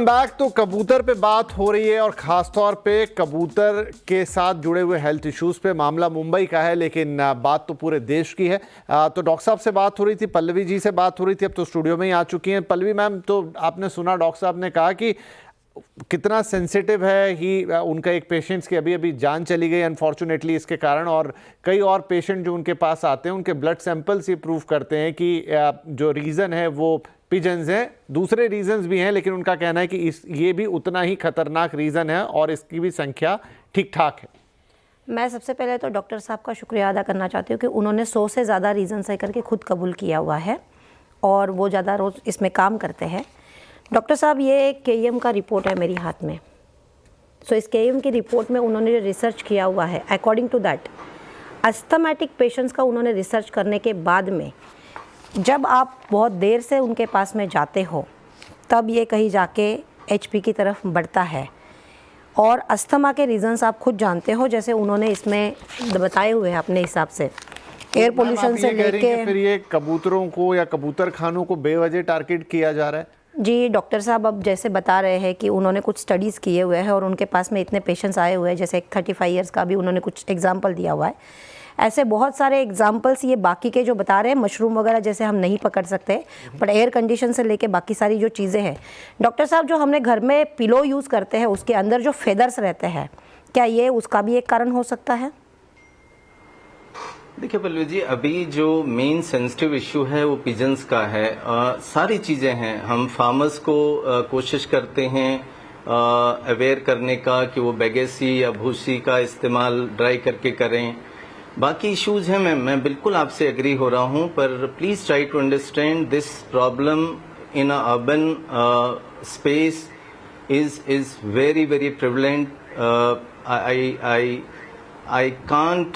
Back तो कबूतर पे बात हो रही है और खास तौर पे कबूतर के साथ जुड़े हुए हेल्थ इश्यूज पे। मामला मुंबई का है लेकिन बात तो पूरे देश की है। तो डॉक्टर साहब से बात हो रही थी, पल्लवी जी से बात हो रही थी, अब तो स्टूडियो में ही आ चुकी हैं। पल्लवी मैम, तो आपने सुना डॉक्टर साहब ने कहा कि कितना सेंसिटिव है ही उनका एक पेशेंट्स की अभी अभी जान चली गई अनफॉर्चुनेटली इसके कारण, और कई और पेशेंट जो उनके पास आते हैं उनके ब्लड सैंपल्स ये प्रूव करते हैं कि जो रीज़न है वो पिजन्स हैं। दूसरे रीजंस भी हैं लेकिन उनका कहना है कि ये भी उतना ही खतरनाक रीज़न है और इसकी भी संख्या ठीक ठाक है। मैं सबसे पहले तो डॉक्टर साहब का शुक्रिया अदा करना चाहती हूँ कि उन्होंने 100 से ज़्यादा रीज़न सही करके खुद कबूल किया हुआ है और वो ज़्यादा रोज़ इसमें काम करते हैं। डॉक्टर साहब, ये एक KEM का रिपोर्ट है मेरी हाथ में। सो इस KEM की रिपोर्ट में उन्होंने जो रिसर्च किया हुआ है, according to that asthmatic patients का उन्होंने रिसर्च करने के बाद में जब आप बहुत देर से उनके पास में जाते हो तब ये कहीं जाके HP की तरफ बढ़ता है। और अस्थमा के रीज़न्स आप खुद जानते हो, जैसे उन्होंने इसमें बताए हुए हैं अपने हिसाब से, एयर पोल्यूशन से लेके। फिर ये कबूतरों को या कबूतर खानों को बेवजह टारगेट किया जा रहा है। जी डॉक्टर साहब, अब जैसे बता रहे हैं कि उन्होंने कुछ स्टडीज़ किए हुए हैं और उनके पास में इतने पेशेंट्स आए हुए हैं, जैसे एक 35 ईयर्स का भी उन्होंने कुछ एग्जाम्पल दिया हुआ है। ऐसे बहुत सारे एग्जाम्पल्स ये बाकी के जो बता रहे हैं, मशरूम वगैरह जैसे हम नहीं पकड़ सकते, बट एयर कंडीशन से लेके बाकी सारी जो चीज़ें हैं। डॉक्टर साहब, जो हमने घर में पिलो यूज़ करते हैं उसके अंदर जो फेदर्स रहते हैं, क्या ये उसका भी एक कारण हो सकता है? देखिए पल्लवी जी, अभी जो मेन सेंसिटिव इश्यू है वो पिजन्स का है। सारी चीज़ें हैं, हम फार्मर्स को कोशिश करते हैं अवेयर करने का कि वो बैगेसी या भूसी का इस्तेमाल ड्राई करके करें। बाकी इश्यूज हैं, मैं बिल्कुल आपसे एग्री हो रहा हूं, पर please try to understand this problem in a urban space is very very prevalent. I can't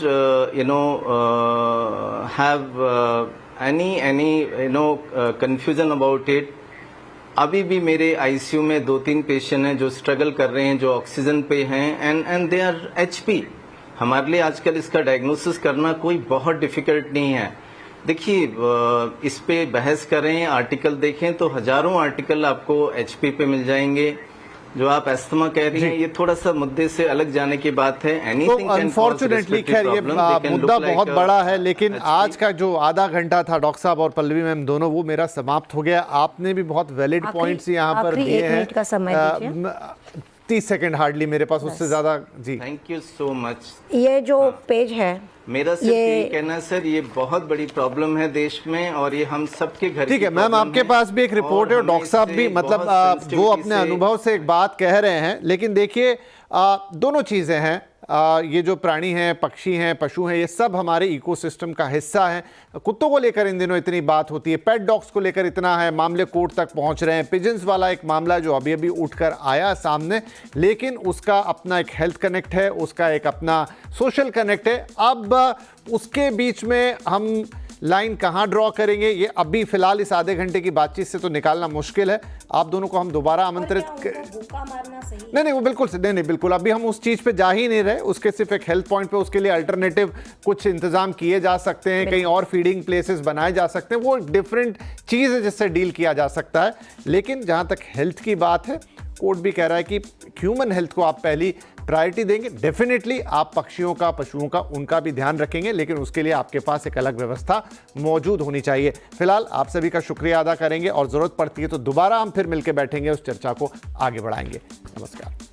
have any confusion about it. अभी भी मेरे ICU में 2-3 पेशेंट हैं जो स्ट्रगल कर रहे हैं, जो ऑक्सीजन पे हैं एंड दे आर HP। हमारे लिए आजकल इसका डायग्नोसिस करना कोई बहुत डिफिकल्ट नहीं है। देखिए, इस पे बहस करें, आर्टिकल देखें तो हजारों आर्टिकल आपको HP पे मिल जाएंगे। जो आप अस्थमा कह रही हैं, ये थोड़ा सा मुद्दे से अलग जाने की बात है। तो अनफॉर्चुनेटली खैर ये मुद्दा बहुत बड़ा है, लेकिन आज का जो आधा घंटा था डॉक्टर साहब और पल्लवी मैम दोनों, वो मेरा समाप्त हो गया। आपने भी बहुत वैलिड पॉइंट्स यहाँ पर दिए हैं। 30 सेकंड हार्डली मेरे पास, उससे ज्यादा। जी थैंक यू सो मच। ये जो पेज है, मेरा सिर्फ ये कहना सर, ये बहुत बड़ी प्रॉब्लम है देश में और ये हम सबके घर। ठीक है मैम, आपके पास भी एक रिपोर्ट है और डॉक्टर साहब भी मतलब वो अपने अनुभव से एक बात कह रहे हैं। लेकिन देखिए, दोनों चीजें हैं, ये जो प्राणी हैं, पक्षी हैं, पशु हैं, ये सब हमारे इकोसिस्टम का हिस्सा है। कुत्तों को लेकर इन दिनों इतनी बात होती है, पेट डॉग्स को लेकर इतना है, मामले कोर्ट तक पहुंच रहे हैं। पिजन्स वाला एक मामला जो अभी अभी उठकर आया सामने, लेकिन उसका अपना एक हेल्थ कनेक्ट है, उसका एक अपना सोशल कनेक्ट है। अब उसके बीच में हम लाइन कहाँ ड्रॉ करेंगे, ये अभी फिलहाल इस आधे घंटे की बातचीत से तो निकालना मुश्किल है। आप दोनों को हम दोबारा आमंत्रित नहीं, वो बिल्कुल नहीं, बिल्कुल अभी हम उस चीज़ पे जा ही नहीं रहे। उसके सिर्फ एक हेल्थ पॉइंट पे उसके लिए अल्टरनेटिव कुछ इंतजाम किए जा सकते हैं, कहीं और फीडिंग प्लेसेस बनाए जा सकते हैं, वो डिफरेंट चीज़ है जिससे डील किया जा सकता है। लेकिन जहाँ तक हेल्थ की बात है, कोर्ट भी कह रहा है कि ह्यूमन हेल्थ को आप पहली प्रायोरिटी देंगे। डेफिनेटली आप पक्षियों का, पशुओं का, उनका भी ध्यान रखेंगे, लेकिन उसके लिए आपके पास एक अलग व्यवस्था मौजूद होनी चाहिए। फिलहाल आप सभी का शुक्रिया अदा करेंगे और जरूरत पड़ती है तो दोबारा हम फिर मिलकर बैठेंगे, उस चर्चा को आगे बढ़ाएंगे। नमस्कार।